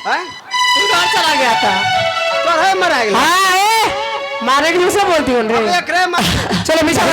उधर चला गया था तो है मरा गया। हाँ मारे के से बोलती हूँ चलो पीछा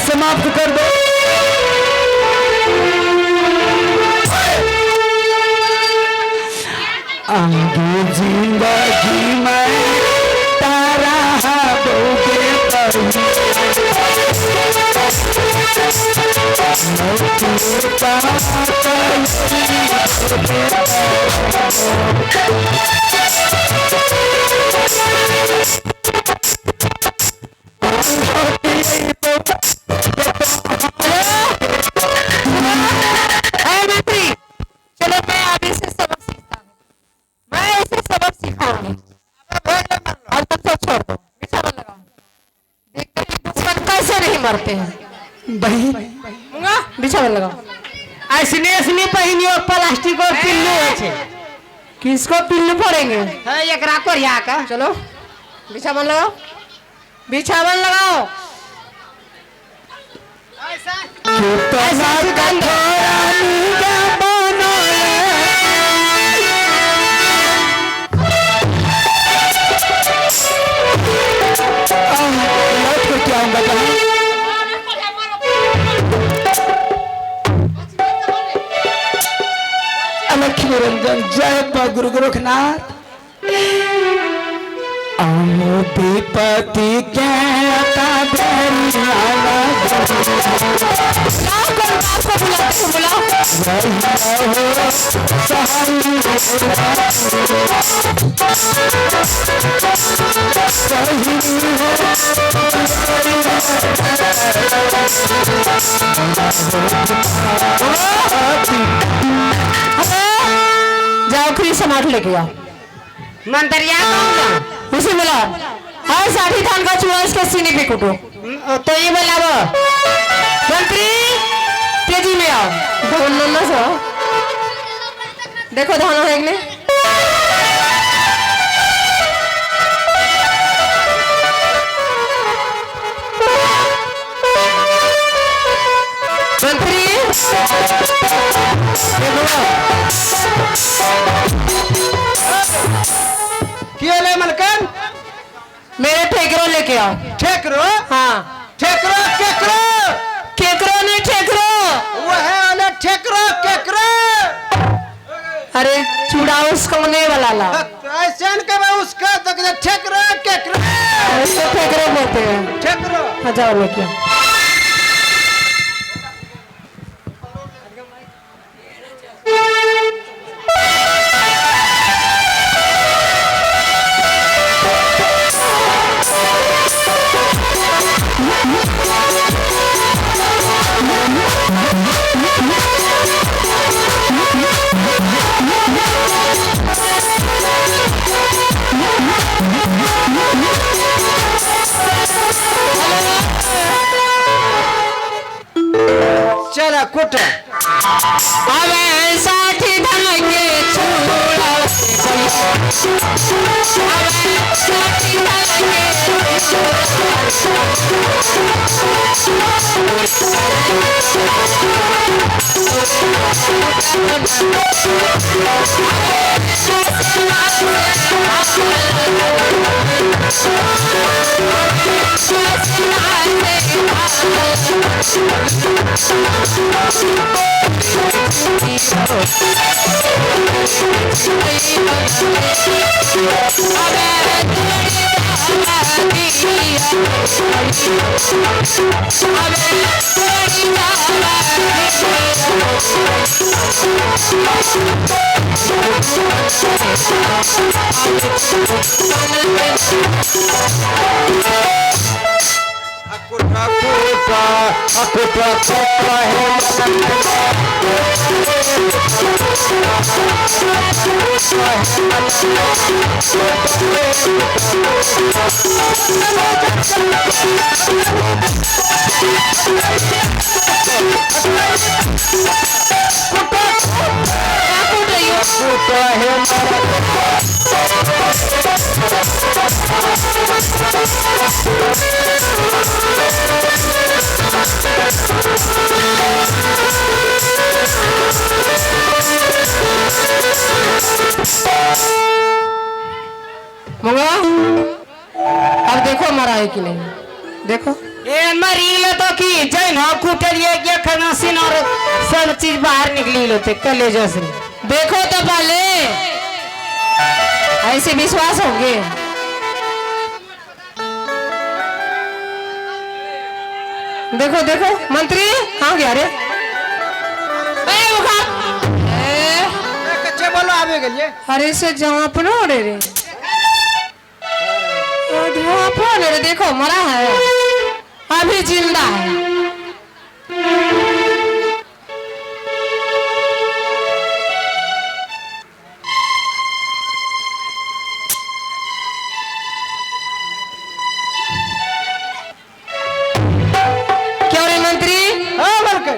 समाप्त कर दो। आगे जिंदगी में तारा बोगे मरते हैं बहन बिछावन लगाओ ऐसने ऐसने पहनियो प्लास्टिक और पिल्लू है किसको पिल्लू पड़ेंगे है एक रात और यहाँ का चलो बिछावन लगाओ बिछावन लगाओ निरंजन जय गुरु गोरखनाथ विपति के जाओ खरी समाट लेके आओ मंतरिया उसे बोला हर 60 थान का चूहा इसके सीने पे कुटो तो ये बोला वो मंत्री तेजी में आओ धोन सो देखो धानो है ने मंत्री क्या ले मलकन मेरे ठेकरो लेके आओ ठेकरो हाँ ठेकरो केकरो केकरो नहीं ठेकरो वो है वाले ठेकरो केकरो अरे चूड़ा उसको नहीं वाला ला ऐसा कब उसका तो ठेकरो केकरो ऐसे ठेकरो बोलते हैं ठेकरो हजार लेके आओ चला कुट अबे 60 धन के छोड़ा मंगा अब देखो मरा है कि नहीं देखो ए मरी लो तो की जैन हो कुटरिए के खनासिन और सब चीज बाहर निकली लो ते कलेजो से देखो तो पहले ऐसे विश्वास होंगे देखो देखो मंत्री कहाँ गया रे कच्चे बोलो आवे गलिए अरे से जहाँ रे रे रे देखो मरा है अभी जिंदा है क्यों रे मंत्री हाँ मलके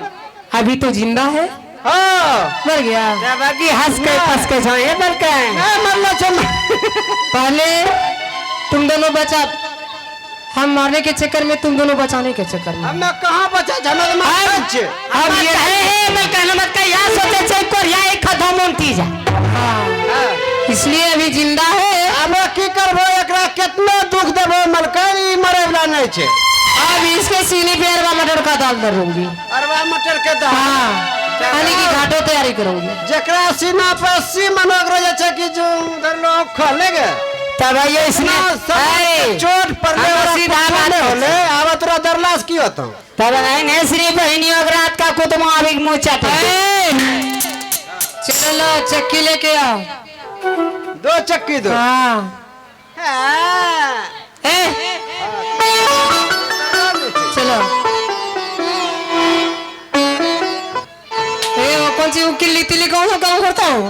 अभी तो जिंदा है हाँ मर गया बाकी हंस के फंस के जाए बलके मरना चल पहले तुम दोनों बचा हम मारने के चक्कर में तुम दोनों बचाने के चक्कर में मैं कहाँ बचा झमेला में छे अब ये है मैं कहना मत का या सोचे छै कोरिया एक खदो मोंटी जा इसलिए अभी जिंदा है अब की करबो एकरा कितना दुख देबो मलकई मरे वाला नहीं छे अब इसके सीने पे अरवा मटर का दाल धरूंगी अरवा मटर के दाल हाँ खाने की घाटो तैयारी करूंगी जकरा सीना पर सी मनोग रहे छे कि जो उधर लोग खोलेगे तब ये इसने चोट पड़ने वाला सीधा नहीं होले आवा तोरा दरलास की होता तब नहीं श्री बहनी और रात का कुतमा अभी मुंह चाटे चलो चक्की लेके आओ 2 चक्की दो हाँ चलो वो कौन सी किल्ली तिल्ली कौन सा काम करता हूँ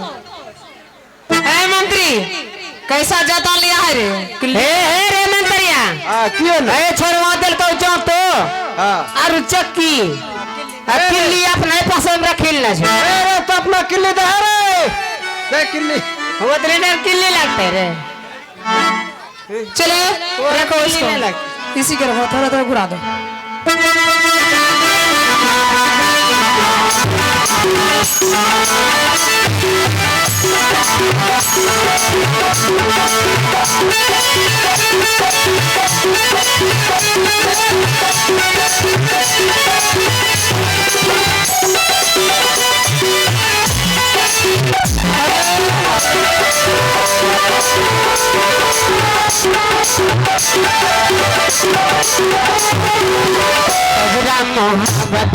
मंत्री कैसा जाता लिया है रे रे मंत्रिया क्यों ना ए छोड़वा दिल को जो तो हां और चक्की किल्ली अपने पसंद रखिल ना छे अरे तो अपना किल्ली दे रे दे किल्ली वो ट्रेनर किल्ली लगते रे चले रखो इसको इसी के रखो थोड़ा थोड़ा घुरा दो मोहब्बत